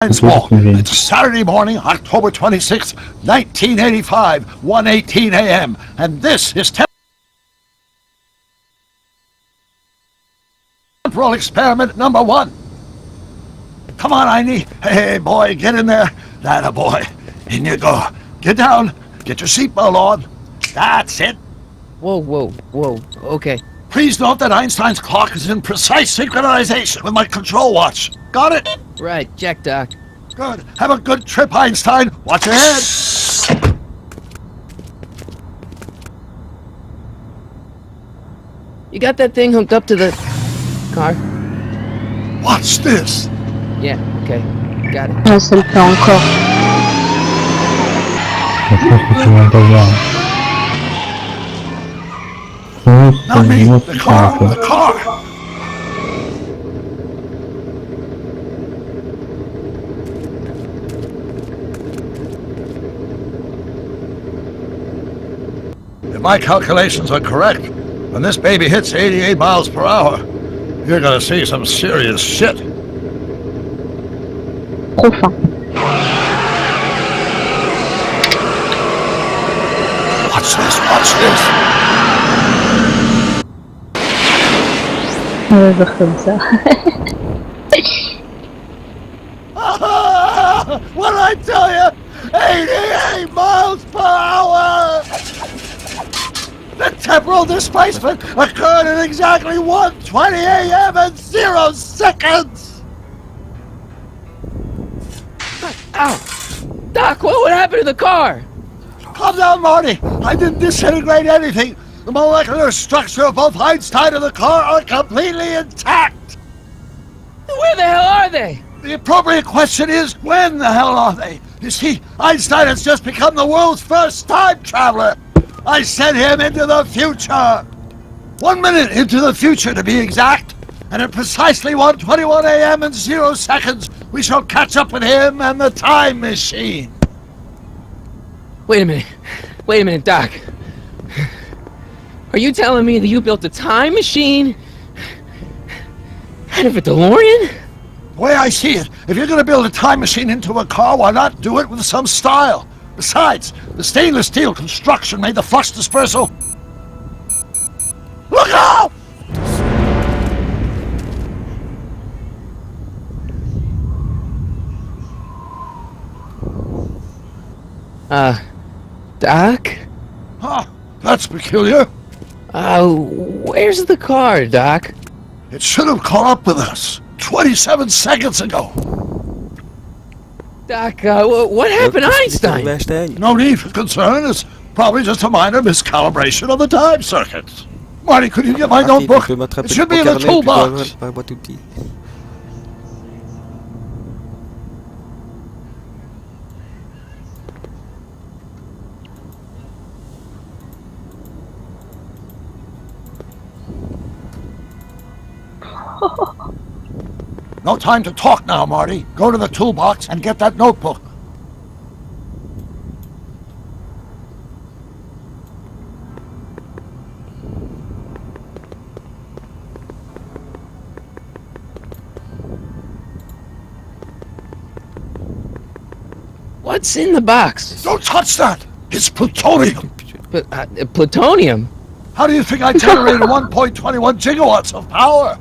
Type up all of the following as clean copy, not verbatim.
Wall. It's Saturday morning, October 26, 1985, 1:18 a.m. And this is temporal experiment number 1. Come on, Einie. Hey, boy, get in there. That a boy. In you go. Get down. Get your seatbelt on. That's it. Whoa, okay. Please note that Einstein's clock is in precise synchronization with my control watch. Got it? Right, check, Doc. Good. Have a good trip, Einstein. Watch your head. You got that thing hooked up to the car? Watch this. Yeah, okay. Got it. Non, c'est le plan encore. Je pense que c'est même pas bien. Not me. The car. The car. If my calculations are correct, when this baby hits 88 miles per hour, you're gonna see some serious shit. Trop fin. Watch this, watch this. On va faire comme ça. What did I tell you? 88 miles per hour! The temporal displacement occurred at exactly 1:20 a.m. and 0 seconds! Ow! Doc, what happened to the car? Calm down, Marty. I didn't disintegrate anything. The molecular structure of both Einstein and the car are completely intact. Where the hell are they? The appropriate question is, when the hell are they? You see, Einstein has just become the world's first time traveler. I sent him into the future. 1 minute into the future, to be exact. And at precisely 1:21 a.m. and 0 seconds, we shall catch up with him and the time machine. Wait a minute, Doc. Are you telling me that you built a time machine out of a DeLorean? The way I see it, if you're going to build a time machine into a car, why not do it with some style? Besides, the stainless steel construction made the flux dispersal. Look out! Doc? Huh, that's peculiar. Where's the car, Doc? It should have caught up with us 27 seconds ago. Doc, what happened to Einstein? No need for concern. It's probably just a minor miscalibration of the time circuits. Marty, could you get my notebook? It should be in the toolbox. No time to talk now, Marty. Go to the toolbox and get that notebook. What's in the box? Don't touch that! It's plutonium! Plutonium? How do you think I generated 1.21 gigawatts of power?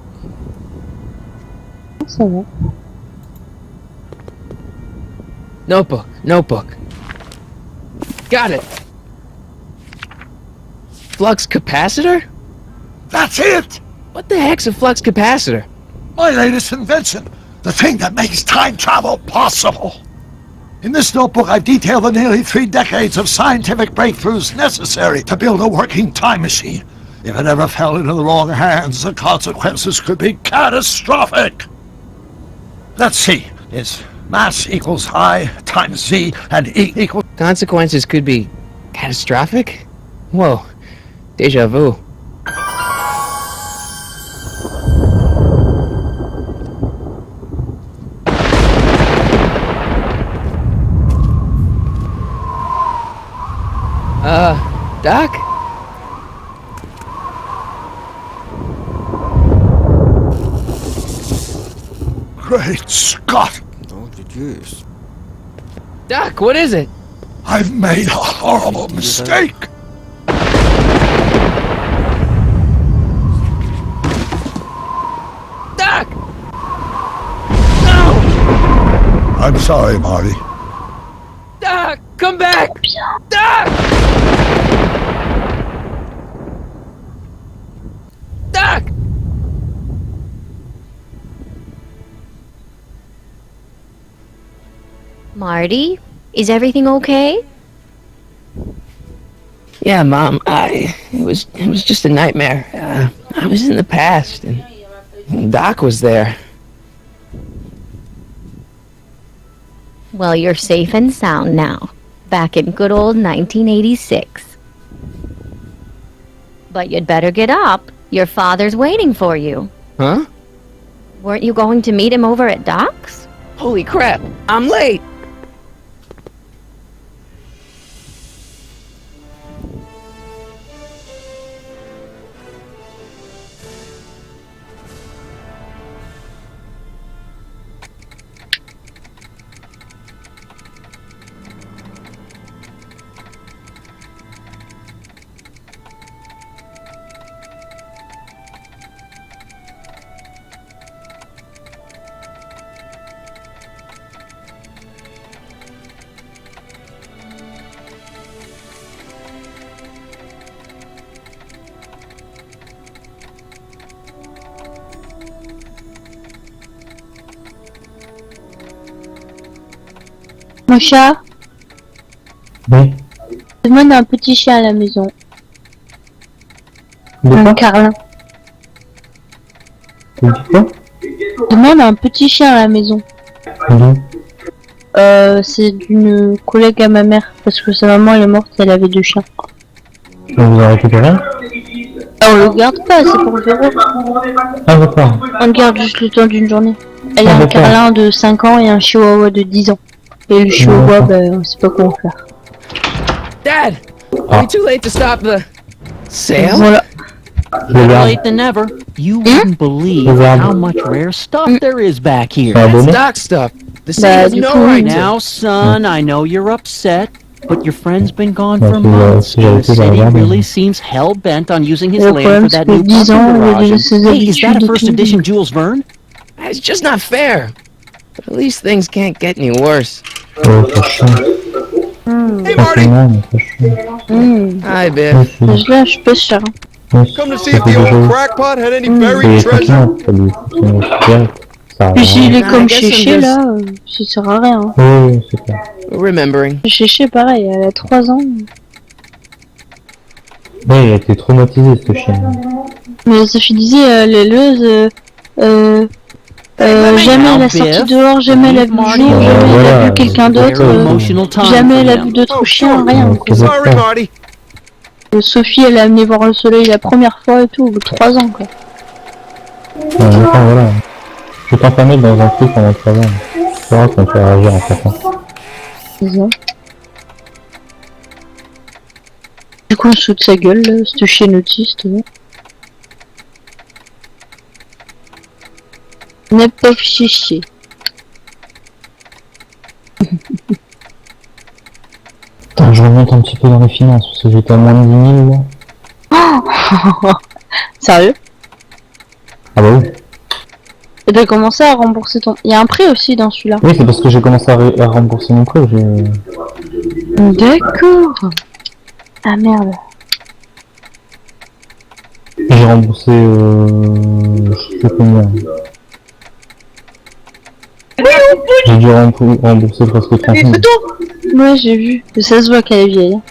Ça va. Notebook. Got it. Flux capacitor? That's it! What the heck's a flux capacitor? My latest invention. The thing that makes time travel possible. In this notebook, I've detailed the nearly 3 decades of scientific breakthroughs necessary to build a working time machine. If it ever fell into the wrong hands, the consequences could be catastrophic. Let's see. It's mass equals I times Z and E equals... Consequences could be catastrophic? Whoa. Deja vu. Doc? Great Scott! Jeez. Doc, what is it? I've made a horrible mistake. Doc! No! I'm sorry, Marty. Doc, come back! Doc! Doc! Marty, is everything okay? Yeah, Mom, it was just a nightmare. I was in the past, and Doc was there. Well, you're safe and sound now, back in good old 1986. But you'd better get up. Your father's waiting for you. Huh? Weren't you going to meet him over at Doc's? Holy crap, I'm late! Mon chat, Oui. demande un petit chien à la maison. De Un quoi? carlin. Tu dis quoi? Demande un petit chien à la maison. Oui. C'est d'une collègue à ma mère, parce que sa maman elle est morte, elle avait 2 chiens. On vous a récupéré un? Ah, on le garde pas, c'est pour le vélo. Ah d'accord. On le garde juste le temps d'une journée. Elle a Ah, un d'accord. carlin de 5 ans et un chihuahua de 10 ans. Et le chihuahua, on sait pas comment faire. Dad! Are we too late to stop the sale? Voilà. Je le Better garde. late than never. You wouldn't believe Regarde. how much rare stuff there is back C'est here. un That's bonnet? Doc stuff. The city Bah, has du no coup, right to. Now, son, I know you're upset, but your friend's been gone Ouais, for si months. j'avais The pu, j'aurais city regardé. really seems hell-bent on using his Le land problème, for c'est that que new 10 ans, parking au lieu garage. de ses Hey, is that a habitudes first et tout. edition Jules Verne? It's just not fair. But at least things can't get any worse. Ça change. Tranquillement, mais ça change. Hi, Biff. Oui, Je lâche pas cher. oui. Come to see Ça if fait the déjà old eu. crackpot had any Et buried treasure. tranquillement, ça lui fonctionne direct. Ça Puis s'il va. est Nah, I comme guess I'm Chéché just- là, ça sert à rien. Oui, oui, c'est clair. Remembering. Chéché pareil, elle a 3 ans. Oui, il a été traumatisé ce chien. Mais Sophie disait, l'éleuse, jamais elle a sorti dehors, jamais elle a vu le jour, jamais elle a voilà. vu quelqu'un Very d'autre, emotional time jamais for elle a him. vu d'autres Oh, chiens, sure. rien. Ouais, Quoi. c'est Sorry, ça. Marty. Sophie, elle a amené voir le soleil la première fois et tout, au bout de 3 ans quoi. En même temps, voilà. Je vais t'enfermer dans un truc pendant 3 ans. Tu verras qu'on peut réagir en fait. Disons. Du coup, on se fout de sa gueule, là, ce chien autiste. Là. N'est pas chiché. Attends, je remonte un petit peu dans les finances parce que j'étais à moins de 10 000 là. Sérieux? Ah bah oui. Et t'as commencé à rembourser ton... Il y a un prêt aussi dans celui-là. Oui, c'est parce que j'ai commencé à rembourser mon prêt. D'accord. Ah merde. J'ai remboursé, je sais plus combien. J'ai dû rembourser presque 30 000. Ouais, j'ai vu. Mais ça se voit qu'elle est vieille. Hein.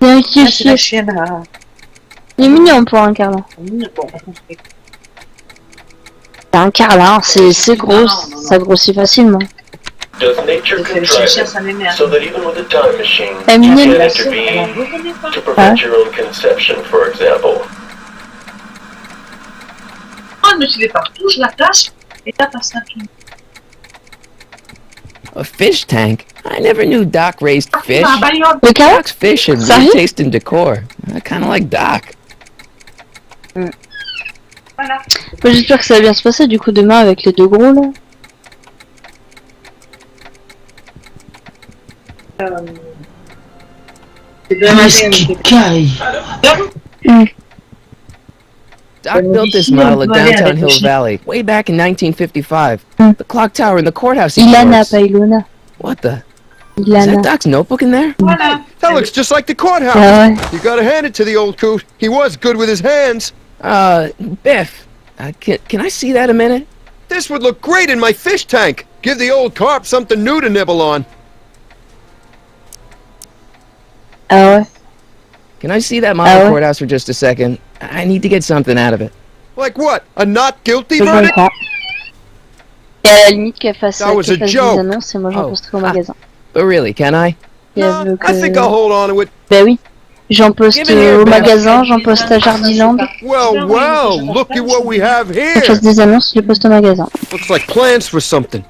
Il y a un qui C'est la chie. chienne à... Il est mignon pour un carlin. Un carlin, c'est gros, ça grossit facilement. Does nature C'est le contrive chien, it ça m'énerve. so that even with a time machine, Elle est you mignonne. can La chienne, elle a intervene reconnu pas. to prevent your own conception, for example? Oh, mais tu les partout, je la place. Et là, t'as ça tout. A fish tank? I never knew Doc raised fish. Ah, bagnole. Le carlin? Doc's fish had Sérieux? weird taste and decor. I kind of like Doc. Voilà. Moi, j'espère que ça va bien se passer du coup demain avec les deux gros là. C'est de la magie, mais Caille. Doc built this model of downtown Hill Valley way back in 1955. The clock tower in the courthouse even Ilana, works. pas Ilona. What the? Is that Ilana. Doc's notebook in there? voilà. That looks just like the courthouse. Ah ouais. You gotta hand it to the old coot. He was good with his hands. Biff, can I see that a minute? This would look great in my fish tank. Give the old carp something new to nibble on. Ah ouais. Can I see that model courthouse for just a second? I need to get something out of it. Like what? A not guilty Je verdict? comprends. Et à la limite qu'elle fasse, That was des a joke. annonces et moi j'en Oh. posterai au magasin. But really, can I? Et elle No, veut I think I'll que... hold on to it. Bah oui. J'en poste Give it here, au Beth. magasin, j'en poste à Jardiland. Well, well, look at what we have Je here. fasse des annonces, je les poste au magasin. Looks like plans for something.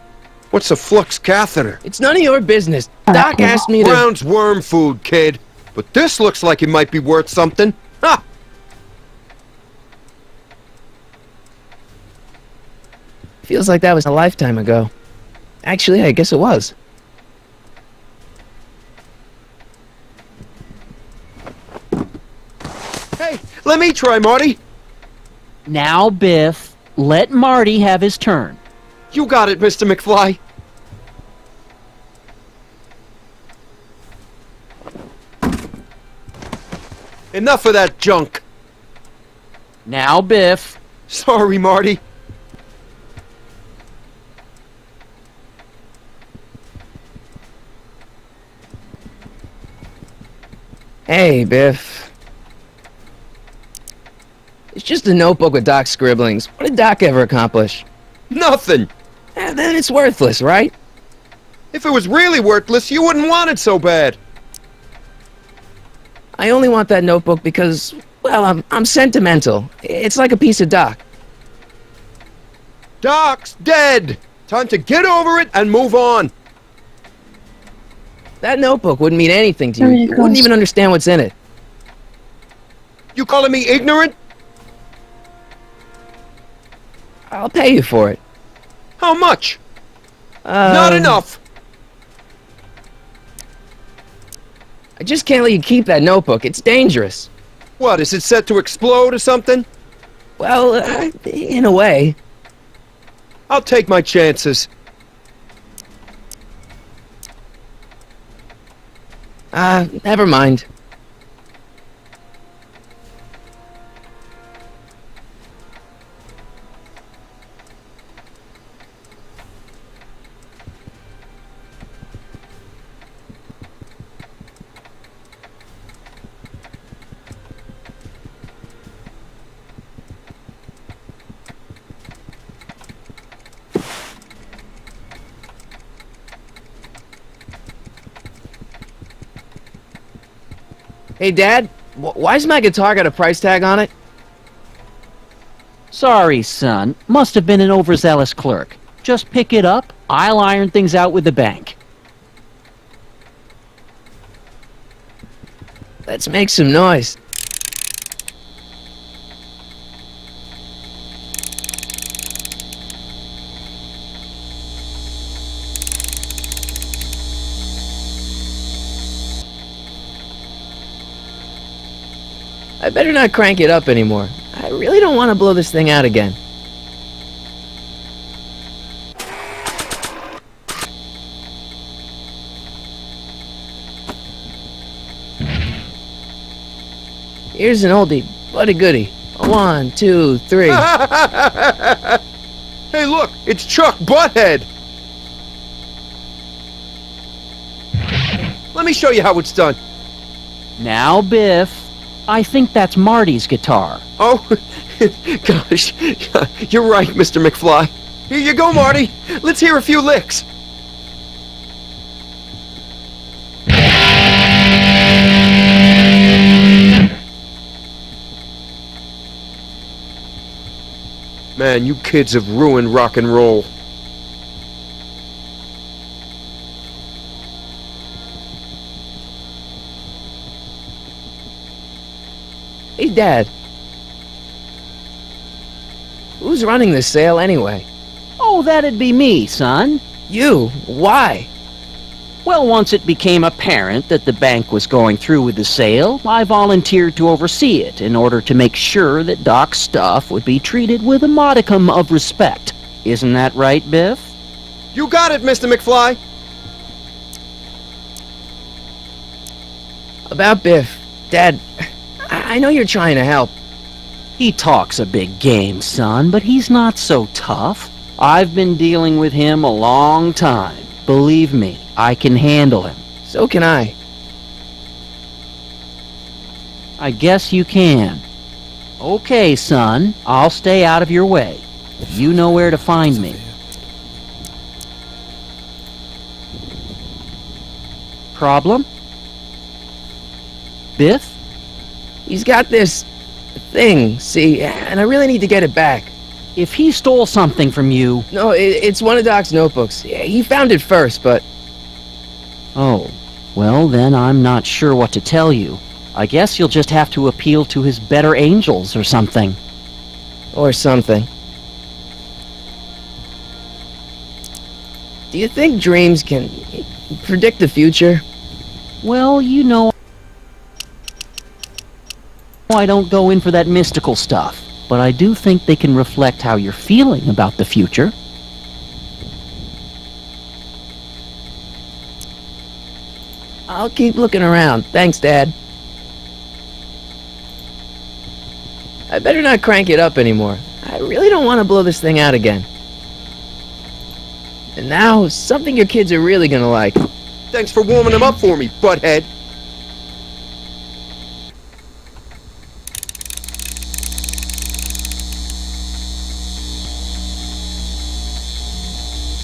What's a flux catheter? It's none of your business. Ah, Doc okay. asked me to... Brown's worm food, kid. But this looks like it might be worth something. Ha! Feels like that was a lifetime ago. Actually, I guess it was. Hey, let me try, Marty. Now, Biff, let Marty have his turn. You got it, Mr. McFly. Enough of that junk. Now, Biff. Sorry, Marty. Hey, Biff. It's just a notebook with Doc's scribblings. What did Doc ever accomplish? Nothing. Then it's worthless, right? If it was really worthless, you wouldn't want it so bad. I only want that notebook because, well, I'm sentimental. It's like a piece of Doc. Doc's dead. Time to get over it and move on. That notebook wouldn't mean anything to you. Oh, You wouldn't even understand what's in it. You calling me ignorant? I'll pay you for it. How much? Not enough. I just can't let you keep that notebook. It's dangerous. What, is it set to explode or something? Well, in a way. I'll take my chances. Never mind. Hey, Dad, why's my guitar got a price tag on it? Sorry, son. Must have been an overzealous clerk. Just pick it up. I'll iron things out with the bank. Let's make some noise. I better not crank it up anymore. I really don't want to blow this thing out again. Here's an oldie, but a goodie. 1, 2, 3. Hey, look, it's Chuck Butthead. Let me show you how it's done. Now, Biff, I think that's Marty's guitar. Oh, gosh, you're right, Mr. McFly. Here you go, Marty. Let's hear a few licks. Man, you kids have ruined rock and roll. Hey, Dad. Who's running this sale anyway? Oh, that'd be me, son. You? Why? Well, once it became apparent that the bank was going through with the sale, I volunteered to oversee it in order to make sure that Doc's stuff would be treated with a modicum of respect. Isn't that right, Biff? You got it, Mr. McFly. About Biff. Dad, I know you're trying to help. He talks a big game, son, but he's not so tough. I've been dealing with him a long time. Believe me, I can handle him. So can I. I guess you can. Okay, son, I'll stay out of your way. You know where to find me. Problem? Biff? He's got this thing, see, and I really need to get it back. If he stole something from you... No, it's one of Doc's notebooks. Yeah, he found it first, but... Oh, well then I'm not sure what to tell you. I guess you'll just have to appeal to his better angels or something. Or something. Do you think dreams can predict the future? Well, you know, I don't go in for that mystical stuff, but I do think they can reflect how you're feeling about the future. I'll keep looking around. Thanks, Dad. I better not crank it up anymore. I really don't want to blow this thing out again. And now, something your kids are really gonna like. Thanks for warming him up for me, butthead.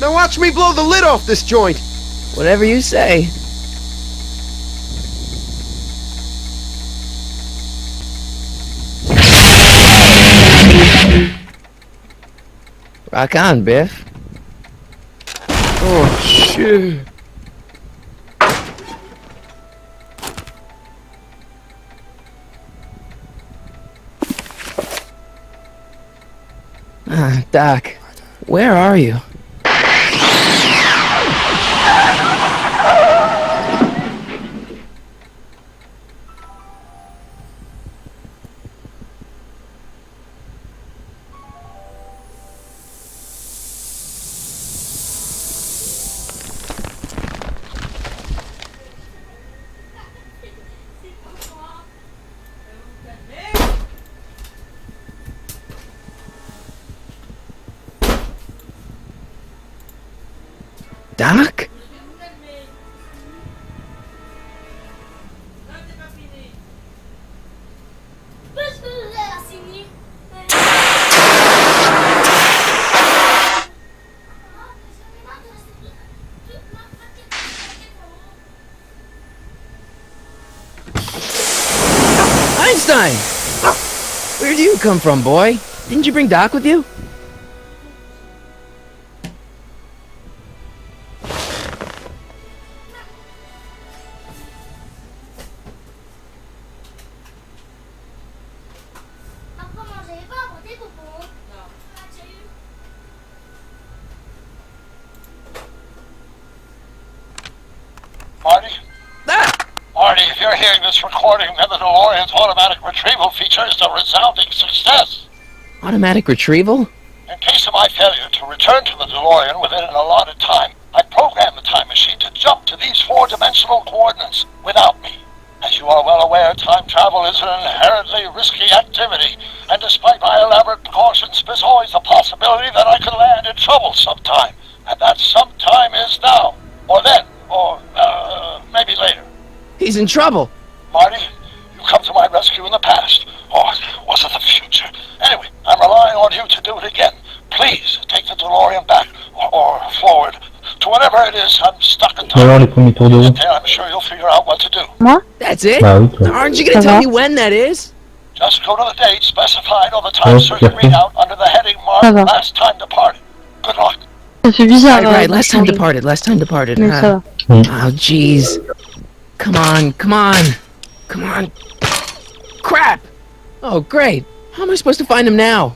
Now watch me blow the lid off this joint. Whatever you say. Rock on, Biff. Oh, shit. Doc, where are you? Doc? Einstein! Where'd you come from, boy? Didn't you bring Doc with you? Marty? Marty, if you're hearing this recording, then the DeLorean's automatic retrieval feature is a resounding success. Automatic retrieval? In case of my failure to return to the DeLorean within an allotted time, I programmed the time machine to jump to these four-dimensional coordinates without me. As you are well aware, time travel is an inherently risky activity, and despite my elaborate precautions, there's always a possibility that I could land in trouble sometime, and that sometime is now, or then, or maybe later. He's in trouble. Marty, you come to my rescue in the past, or was it the future? Anyway, I'm relying on you to do it again. Please, take the DeLorean back, or forward, to whatever it is I'm stuck in Alors les time. premiers tours de roue. And I'm sure you'll figure out what to do. Moi? That's it? Bah oui, toi. Aren't you gonna Ça tell va? me when that is? Just go to the date specified on the time circuit perfect. readout under the heading Ça marked va. last time departed. Good luck. Ça fait bizarre. Right, last time departed, last time departed. Mais ça va. Oh, jeez. Come on, come on. Come on. Crap! Oh, great. How am I supposed to find him now?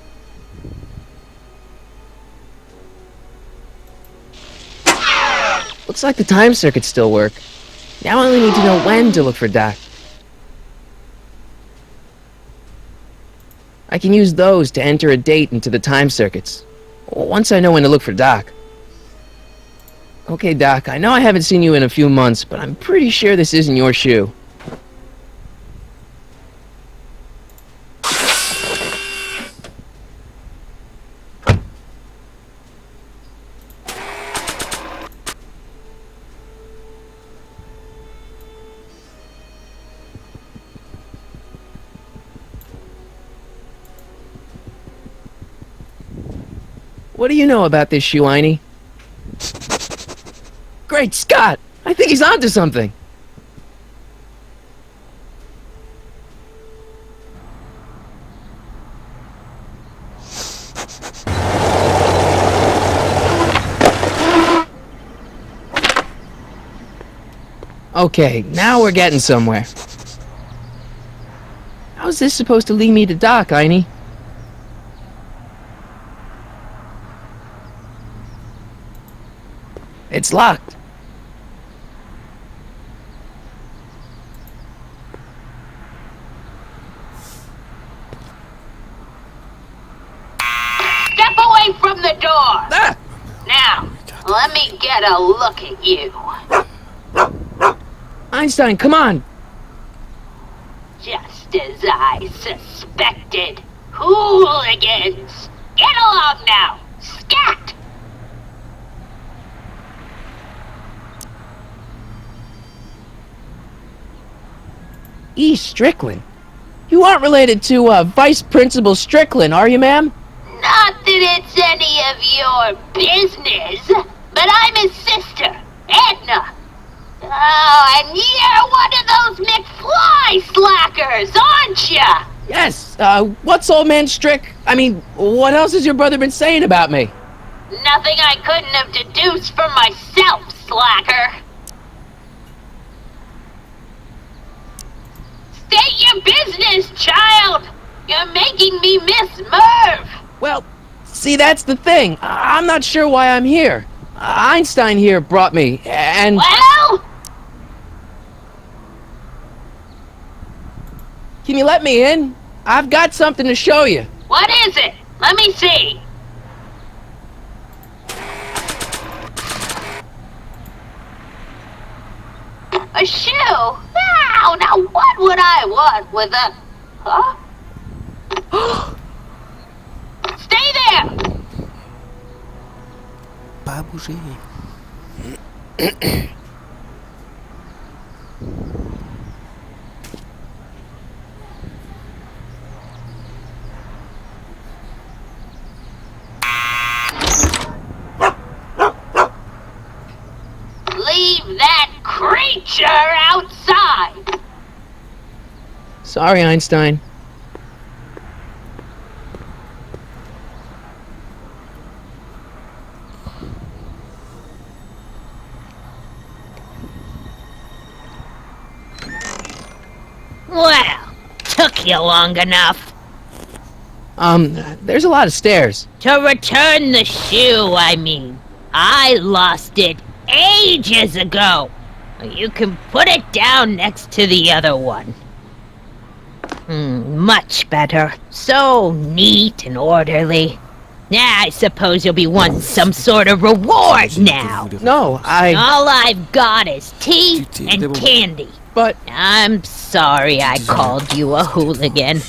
Looks like the time circuits still work. Now I only need to know when to look for Doc. I can use those to enter a date into the time circuits. Once I know when to look for Doc. Okay, Doc, I know I haven't seen you in a few months, but I'm pretty sure this isn't your shoe. What do you know about this shoe, Einie? Great Scott! I think he's onto something! Okay, now we're getting somewhere. How's this supposed to lead me to Doc, Einie? It's locked. Step away from the door! Ah! Now, let me get a look at you. Einstein, come on! Just as I suspected. Hooligans! Get along now! Scat! E. Strickland? You aren't related to, Vice Principal Strickland, are you, ma'am? Not that it's any of your business, but I'm his sister, Edna. Oh, and you're one of those McFly slackers, aren't ya? Yes, what's old man Strick? I mean, what else has your brother been saying about me? Nothing I couldn't have deduced from myself, slacker. State your business, child! You're making me miss Merv! Well, see, that's the thing. I'm not sure why I'm here. Einstein here brought me, and... Well? Can you let me in? I've got something to show you. What is it? Let me see. A shoe? Now what would I want with a... Huh? Stay there! Pas bouger. Leave that creature outside! Sorry, Einstein. Well, took you long enough. There's a lot of stairs. To return the shoe, I mean. I lost it ages ago. You can put it down next to the other one. Much better. So neat and orderly. Yeah, I suppose you'll be wanting some sort of reward now. No, All I've got is tea and candy. But... I'm sorry I called you a hooligan.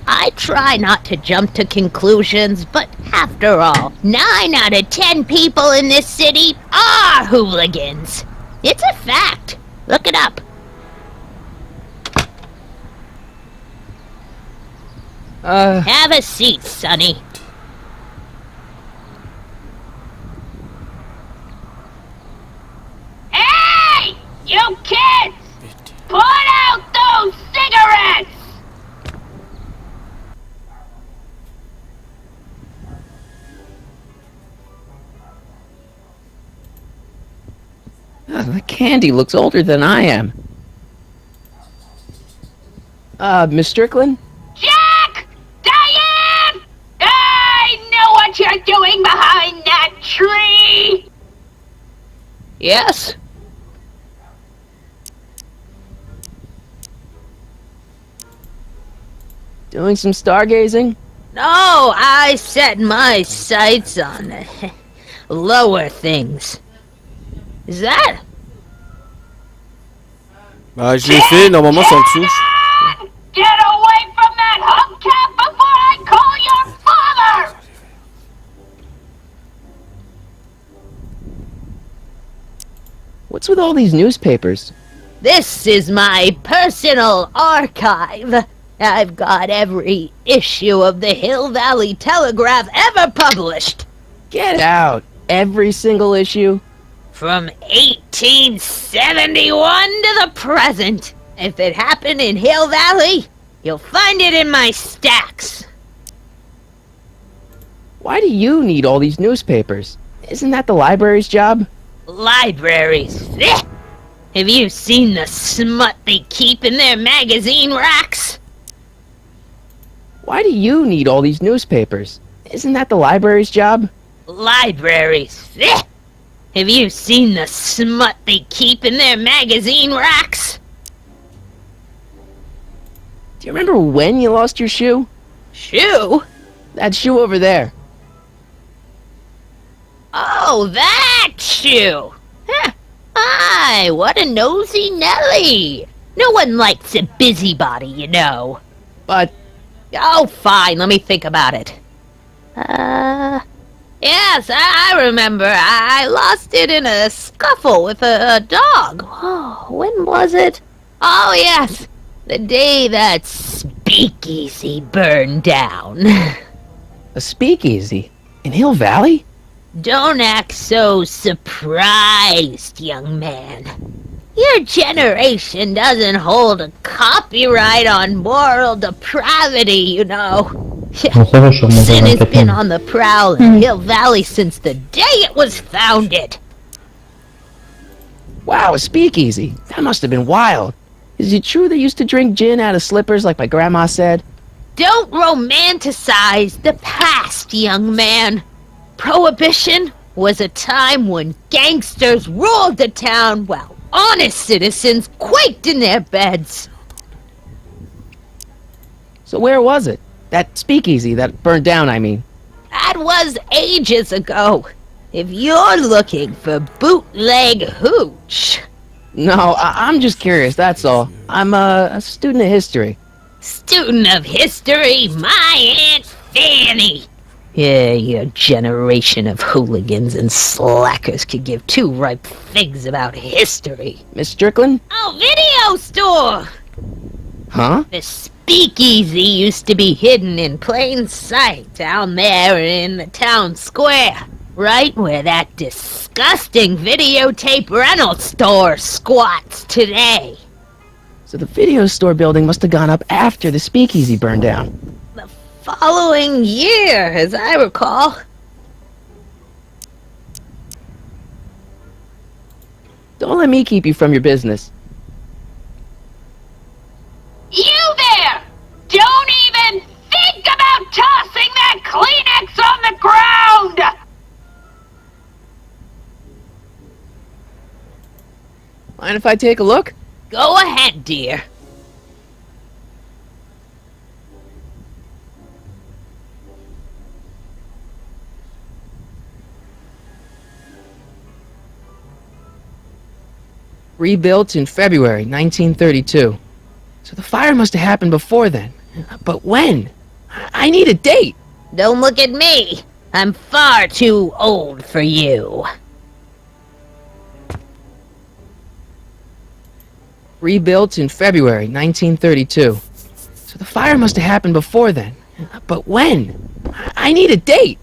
I try not to jump to conclusions, but after all, 9 out of 10 people in this city are hooligans. It's a fact. Look it up. Have a seat, Sonny. Hey! You kids! Put out those cigarettes! The candy looks older than I am. Miss Strickland? Jack! Diane! I know what you're doing behind that tree! Yes? Doing some stargazing? No, I set my sights on lower things. Is that? Bah, je l'ai fait, normalement c'est en dessous. Get away from that hubcap before I call your father! What's with all these newspapers? This is my personal archive. I've got every issue of the Hill Valley Telegraph ever published. Get out! Every single issue? From 1871 to the present. If it happened in Hill Valley, you'll find it in my stacks. Why do you need all these newspapers? Isn't that the library's job? Libraries. Blech! Have you seen the smut they keep in their magazine racks? Why do you need all these newspapers? Isn't that the library's job? Libraries. Blech! Have you seen the smut they keep in their magazine racks? Do you remember when you lost your shoe? Shoe? That shoe over there. Oh, that shoe! Huh. Aye, what a nosy Nelly! No one likes a busybody, you know. But... Oh, fine, let me think about it. Yes, I remember. I lost it in a scuffle with a dog. Oh, when was it? Oh, yes, the day that speakeasy burned down. A speakeasy? In Hill Valley? Don't act so surprised, young man. Your generation doesn't hold a copyright on moral depravity, you know. Bon, ça va, je suis remonté Sin à has been 24. on the prowl in Hill Valley since the day it was founded. Wow, a speakeasy. That must have been wild. Is it true they used to drink gin out of slippers like my grandma said? Don't romanticize the past, young man. Prohibition was a time when gangsters ruled the town while honest citizens quaked in their beds. So where was it? That speakeasy that burned down, I mean. That was ages ago. If you're looking for bootleg hooch. No, I'm just curious, that's all. I'm a student of history. Student of history, my Aunt Fanny. Yeah, your generation of hooligans and slackers could give two ripe figs about history. Miss Strickland? Oh, video store! Huh? The speakeasy used to be hidden in plain sight down there in the town square. Right where that disgusting videotape rental store squats today. So the video store building must have gone up after the speakeasy burned down. The following year, as I recall. Don't let me keep you from your business. You there! Don't even think about tossing that Kleenex on the ground! Mind if I take a look? Go ahead, dear. Rebuilt in February 1932. So the fire must have happened before then. But when? I need a date. Don't look at me. I'm far too old for you. Rebuilt in February 1932. So the fire must have happened before then. But when? I need a date.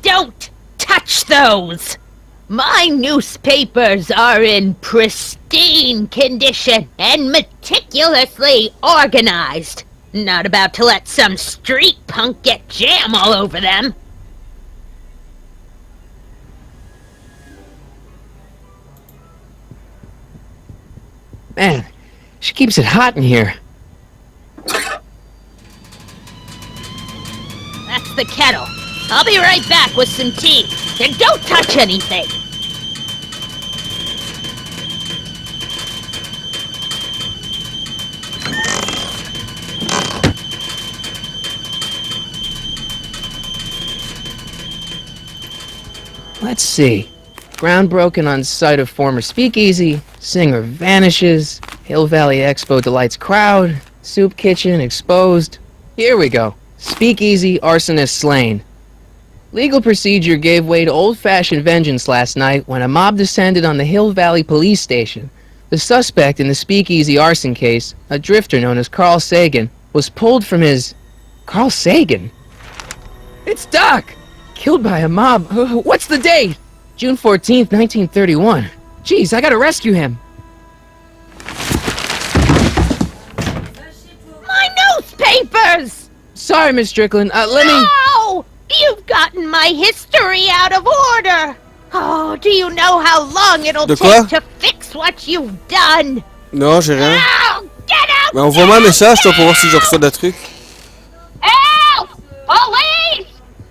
Don't touch those! My newspapers are in pristine condition and meticulously organized. Not about to let some street punk get jam all over them. Man, she keeps it hot in here. That's the kettle. I'll be right back with some tea. And don't touch anything. Let's see. Ground broken on site of former speakeasy. Singer vanishes. Hill Valley Expo delights crowd. Soup kitchen exposed. Here we go. Speakeasy arsonist slain. Legal procedure gave way to old-fashioned vengeance last night when a mob descended on the Hill Valley police station. The suspect in the speakeasy arson case, a drifter known as Carl Sagan, was pulled from his... Carl Sagan? It's Doc! Killed by a mob. What's the date? June 14th, 1931. Jeez, I gotta rescue him. My newspapers! Sorry, Miss Strickland. Let me... No! You've gotten my history out of order! Oh, do you know how long it'll De quoi? take to fix what you've done? Non, j'ai rien. Now, get out! Mais envoie-moi un message, toi, pour voir si je reçois des trucs. Help! Police!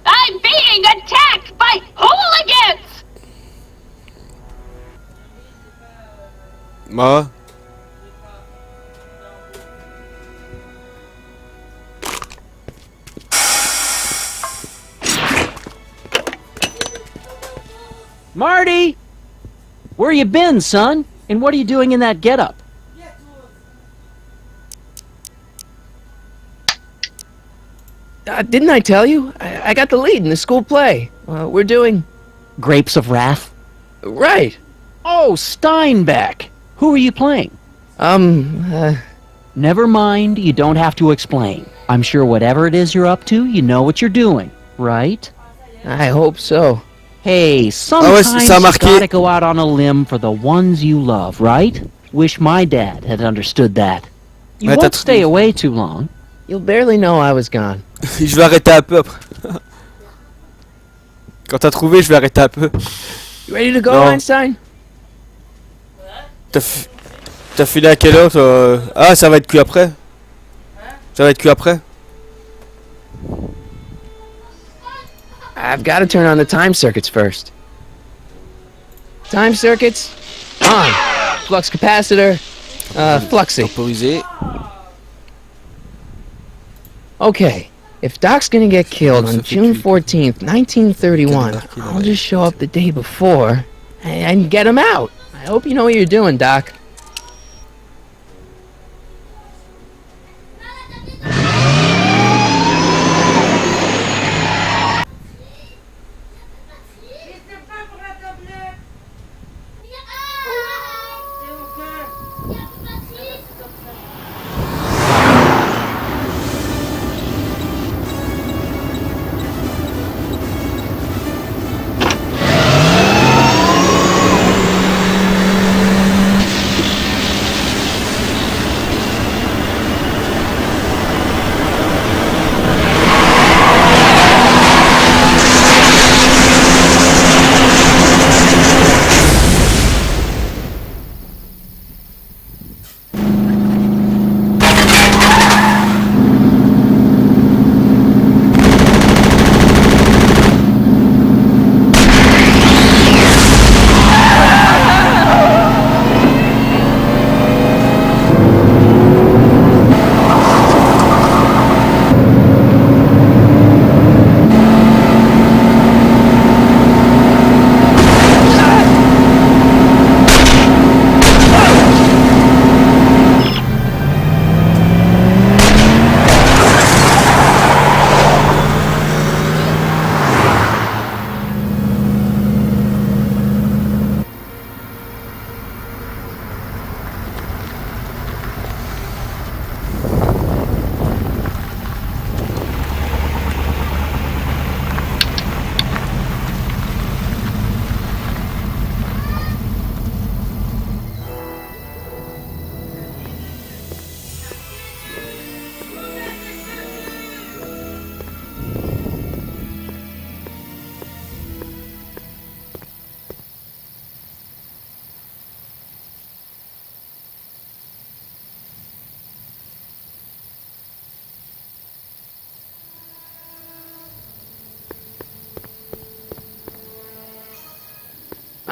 I'm being attacked by hooligans! Bah. Marty! Where you been, son? And what are you doing in that getup? Didn't I tell you? I got the lead in the school play. We're doing... Grapes of Wrath? Right. Oh, Steinbeck! Who are you playing? Never mind, you don't have to explain. I'm sure whatever it is you're up to, you know what you're doing, right? I hope so. Hey, sometimes you gotta go out on a limb for the ones you love, right? Wish my dad had understood that. You won't stay away too long. You'll barely know I was gone. Je vais arrêter un peu après. Quand t'as trouvé, je vais arrêter un peu. You ready to go, Non. Einstein? T'as filé à quelle heure, toi? Ah, ça va être cuit après. Ça va être cuit après. I've got to turn on the time circuits first. Time circuits on. Flux capacitor fluxy. Temporisé. Okay, if Doc's gonna get killed on June 14th, 1931, I'll just show up the day before and get him out. I hope you know what you're doing, Doc.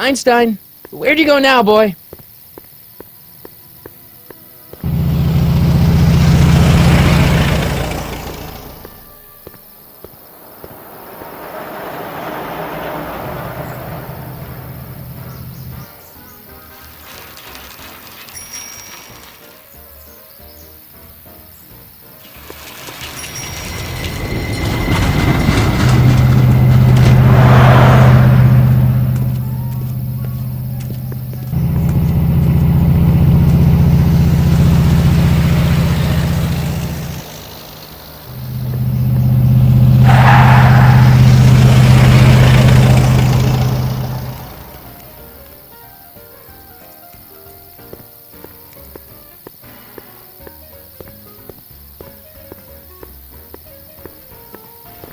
Einstein, where'd you go now, boy?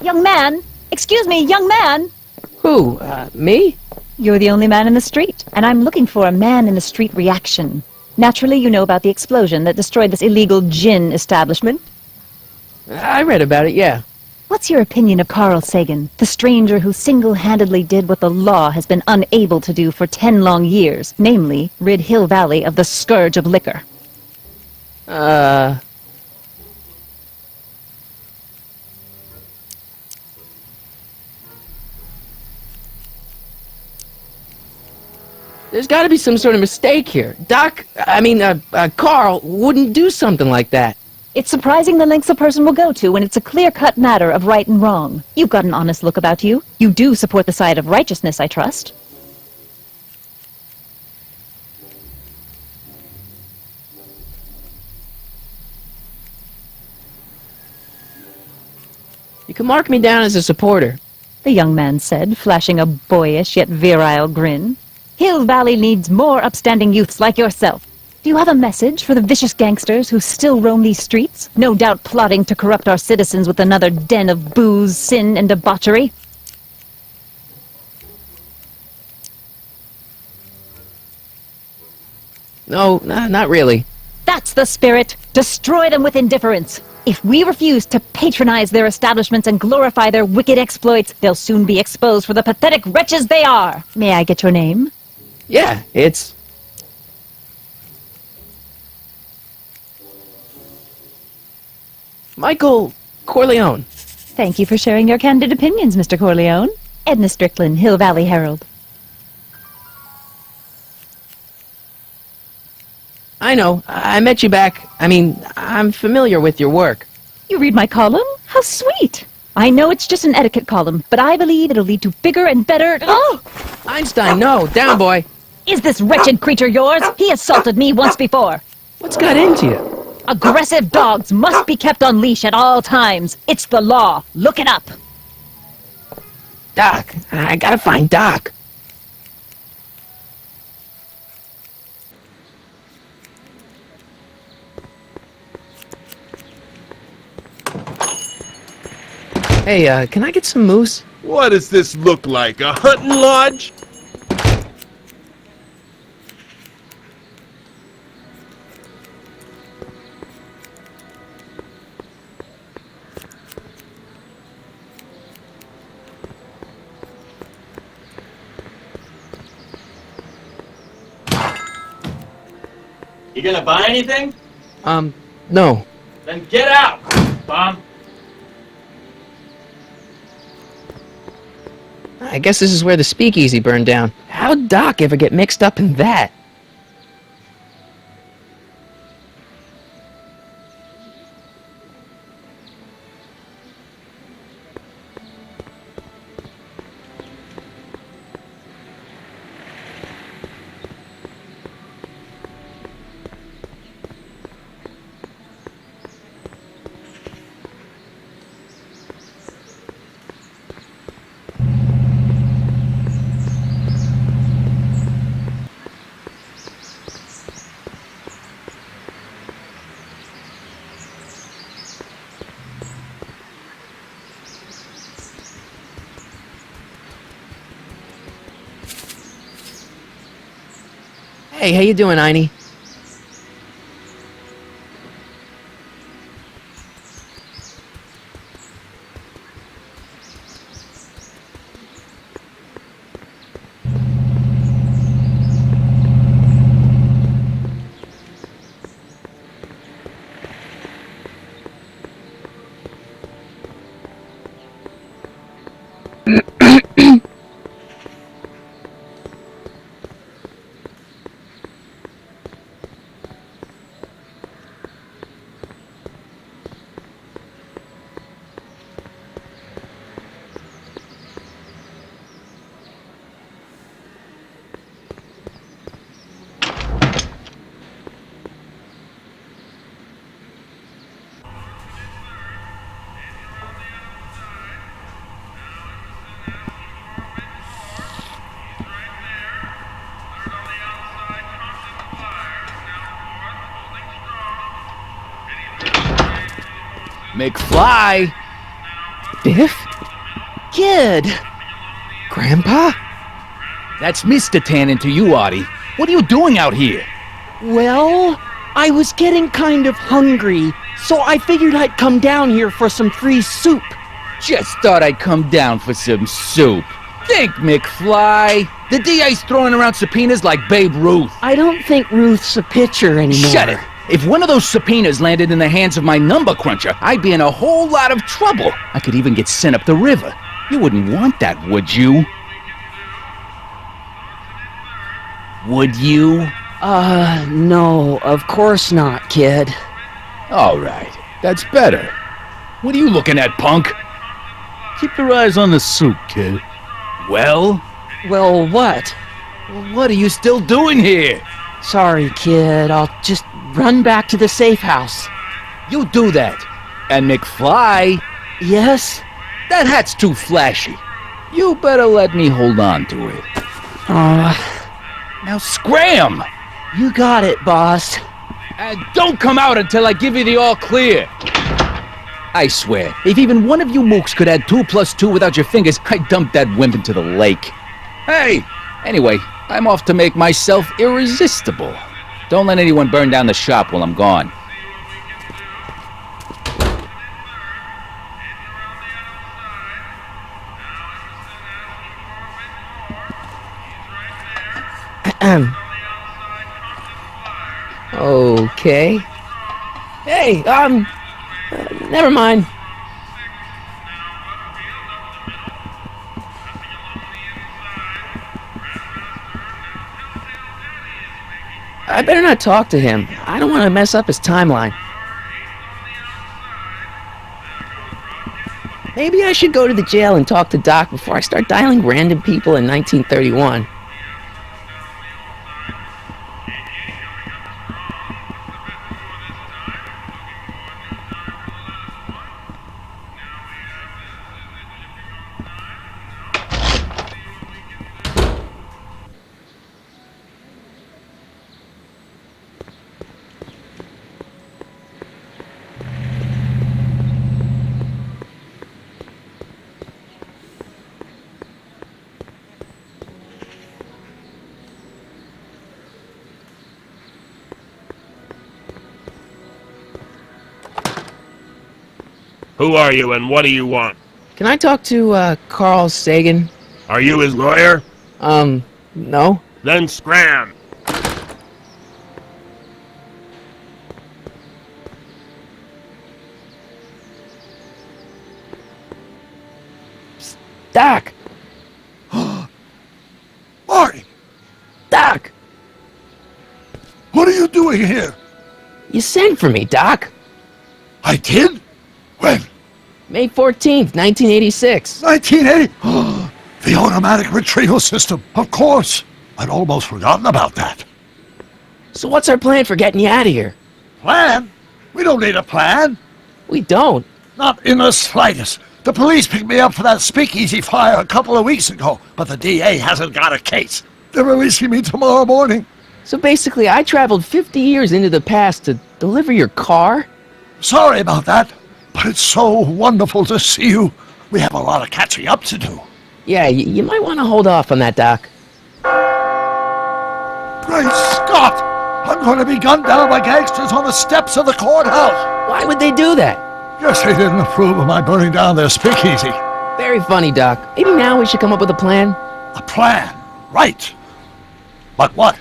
Young man! Excuse me, young man! Who, me? You're the only man in the street, and I'm looking for a man-in-the-street reaction. Naturally, you know about the explosion that destroyed this illegal gin establishment. I read about it, yeah. What's your opinion of Carl Sagan, the stranger who single-handedly did what the law has been unable to do for 10 long years, namely, rid Hill Valley of the scourge of liquor? There's gotta be some sort of mistake here. Carl wouldn't do something like that. It's surprising the lengths a person will go to when it's a clear-cut matter of right and wrong. You've got an honest look about you. You do support the side of righteousness, I trust. You can mark me down as a supporter. The young man said, flashing a boyish yet virile grin. Hill Valley needs more upstanding youths like yourself. Do you have a message for the vicious gangsters who still roam these streets, no doubt plotting to corrupt our citizens with another den of booze, sin, and debauchery? No, not really. That's the spirit! Destroy them with indifference! If we refuse to patronize their establishments and glorify their wicked exploits, they'll soon be exposed for the pathetic wretches they are! May I get your name? Yeah, it's... Michael Corleone. Thank you for sharing your candid opinions, Mr. Corleone. Edna Strickland, Hill Valley Herald. I know. I met you back. I'm familiar with your work. You read my column? How sweet! I know it's just an etiquette column, but I believe it'll lead to bigger and better... Oh! Einstein, no! Down, boy! Is this wretched creature yours? He assaulted me once before. What's got into you? Aggressive dogs must be kept on leash at all times. It's the law. Look it up. Doc. I gotta find Doc. Hey, can I get some moose? What does this look like, a hunting lodge? You gonna buy anything? No. Then get out, bum! I guess this is where the speakeasy burned down. How'd Doc ever get mixed up in that? Hey, how you doing, Einie? McFly! Biff? Kid! Grandpa? That's Mr. Tannen to you, Artie. What are you doing out here? Well, I was getting kind of hungry, so I figured I'd come down here for some free soup. Just thought I'd come down for some soup. Think, McFly. The DA's throwing around subpoenas like Babe Ruth. I don't think Ruth's a pitcher anymore. Shut it! If one of those subpoenas landed in the hands of my number cruncher, I'd be in a whole lot of trouble. I could even get sent up the river. You wouldn't want that, would you? Would you? No, of course not, kid. All right, that's better. What are you looking at, punk? Keep your eyes on the soup, kid. Well? Well, what? What are you still doing here? Sorry, kid. I'll just run back to the safe house. You do that. And McFly? Yes? That hat's too flashy. You better let me hold on to it. Now scram! You got it, boss. And don't come out until I give you the all clear. I swear, if even one of you mooks could add 2 + 2 without your fingers, I'd dump that wimp into the lake. Hey! Anyway, I'm off to make myself irresistible. Don't let anyone burn down the shop while I'm gone. Okay. Hey, never mind. I better not talk to him. I don't want to mess up his timeline. Maybe I should go to the jail and talk to Doc before I start dialing random people in 1931. Who are you and what do you want? Can I talk to, Carl Sagan? Are you his lawyer? No. Then scram! Psst, Doc! Marty! Doc! What are you doing here? You sent for me, Doc. I did? When? May 14th, 1986. 1980? The automatic retrieval system. Of course. I'd almost forgotten about that. So what's our plan for getting you out of here? Plan? We don't need a plan. We don't. Not in the slightest. The police picked me up for that speakeasy fire a couple of weeks ago, but the DA hasn't got a case. They're releasing me tomorrow morning. So basically, I traveled 50 years into the past to deliver your car? Sorry about that, but it's so wonderful to see you. We have a lot of catching up to do. Yeah, you might want to hold off on that, Doc. Great Scott! I'm going to be gunned down by gangsters on the steps of the courthouse. Why would they do that? Guess they didn't approve of my burning down their speakeasy. Very funny, Doc. Maybe now we should come up with a plan. A plan? Right. But what?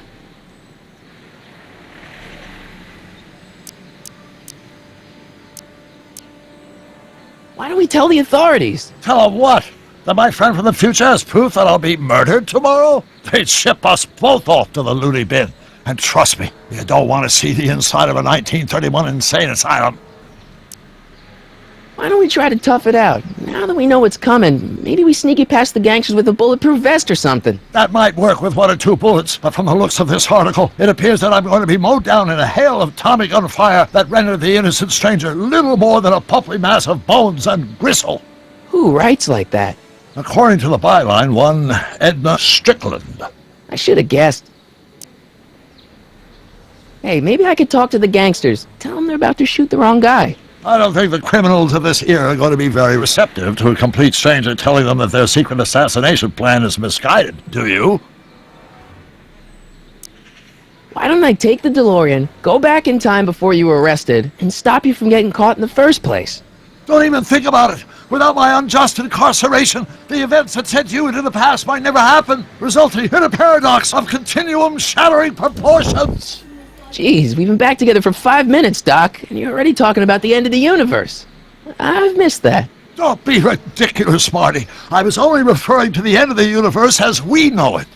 Why don't we tell the authorities? Tell them what? That my friend from the future has proof that I'll be murdered tomorrow? They'd ship us both off to the loony bin. And trust me, you don't want to see the inside of a 1931 insane asylum. Why don't we try to tough it out? Now that we know what's coming, maybe we sneak it past the gangsters with a bulletproof vest or something. That might work with 1 or 2 bullets, but from the looks of this article, it appears that I'm going to be mowed down in a hail of Tommy gun fire that rendered the innocent stranger little more than a pulpy mass of bones and gristle. Who writes like that? According to the byline, one Edna Strickland. I should have guessed. Hey, maybe I could talk to the gangsters. Tell them they're about to shoot the wrong guy. I don't think the criminals of this era are going to be very receptive to a complete stranger telling them that their secret assassination plan is misguided, do you? Why don't I take the DeLorean, go back in time before you were arrested, and stop you from getting caught in the first place? Don't even think about it. Without my unjust incarceration, the events that sent you into the past might never happen, resulting in a paradox of continuum-shattering proportions. Jeez, we've been back together for 5 minutes, Doc, and you're already talking about the end of the universe. I've missed that. Don't be ridiculous, Marty. I was only referring to the end of the universe as we know it.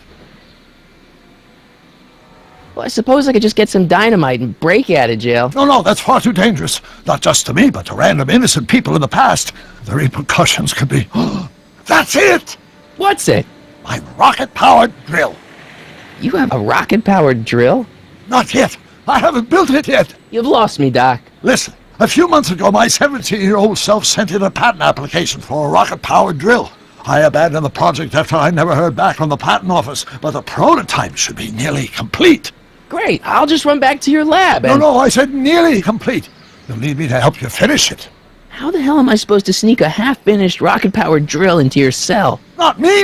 Well, I suppose I could just get some dynamite and break you out of jail. No, that's far too dangerous. Not just to me, but to random innocent people in the past. The repercussions could be... That's it! What's it? My rocket-powered drill. You have a rocket-powered drill? Not yet. I haven't built it yet. You've lost me, Doc. Listen, a few months ago, my 17-year-old self sent in a patent application for a rocket-powered drill. I abandoned the project after I never heard back from the patent office, but the prototype should be nearly complete. Great, I'll just run back to your lab and... No, I said nearly complete. You'll need me to help you finish it. How the hell am I supposed to sneak a half-finished rocket-powered drill into your cell? Not me!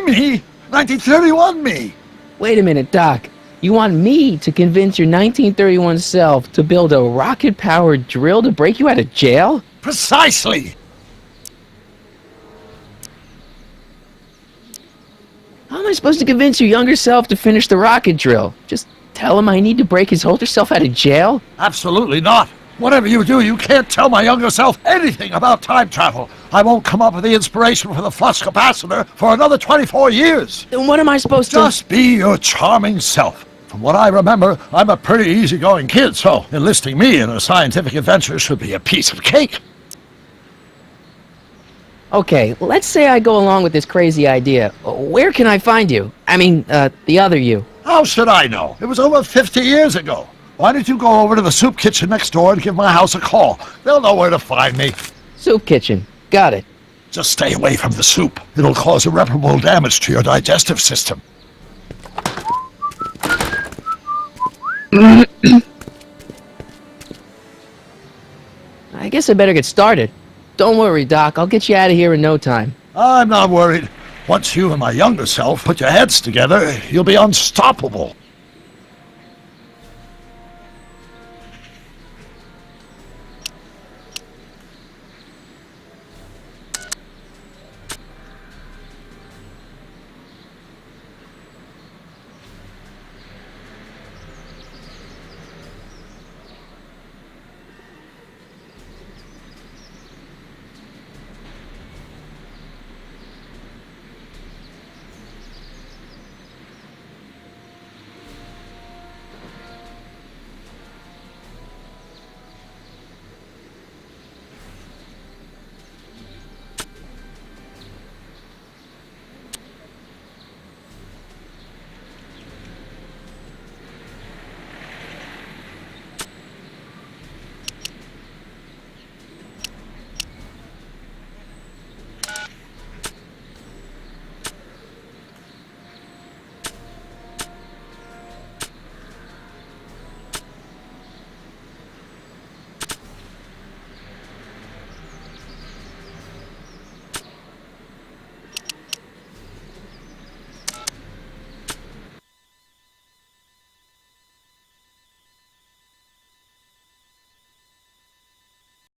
1931 me! Wait a minute, Doc. You want me to convince your 1931 self to build a rocket-powered drill to break you out of jail? Precisely! How am I supposed to convince your younger self to finish the rocket drill? Just tell him I need to break his older self out of jail? Absolutely not. Whatever you do, you can't tell my younger self anything about time travel. I won't come up with the inspiration for the flux capacitor for another 24 years. Then what am I supposed to... Just be your charming self. From what I remember, I'm a pretty easygoing kid, so enlisting me in a scientific adventure should be a piece of cake. Okay, let's say I go along with this crazy idea. Where can I find you? I mean, the other you. How should I know? It was over 50 years ago. Why don't you go over to the soup kitchen next door and give my house a call? They'll know where to find me. Soup kitchen. Got it. Just stay away from the soup. It'll cause irreparable damage to your digestive system. I guess I better get started. Don't worry, Doc. I'll get you out of here in no time. I'm not worried. Once you and my younger self put your heads together, you'll be unstoppable.